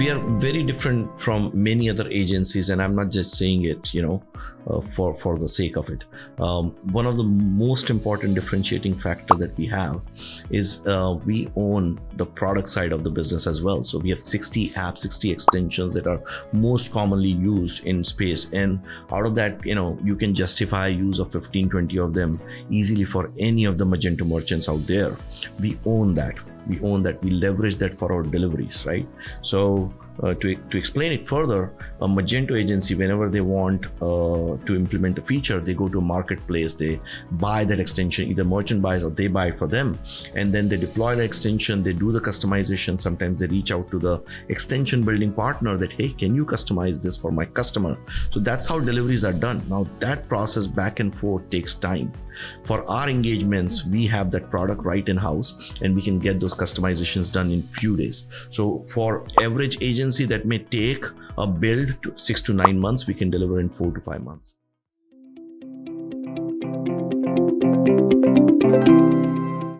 we are very different from many other agencies, and I'm not just saying it, for the sake of it. One of the most important differentiating factor that we have is we own the product side of the business as well. So we have 60 apps, 60 extensions that are most commonly used in space, and out of that, you can justify use of 15-20 of them easily for any of the Magento merchants out there. We own that. We leverage that for our deliveries, right? So to explain it further, a Magento agency, whenever they want to implement a feature, they go to a marketplace, they buy that extension, either merchant buys or they buy it for them, and then they deploy the extension, they do the customization. Sometimes they reach out to the extension building partner that, hey, can you customize this for my customer? So that's how deliveries are done. Now that process back and forth takes time. For our engagements, we have that product right in house, and we can get those customizations done in few days. So for average agency that may take a build to 6 to 9 months, we can deliver in 4 to 5 months.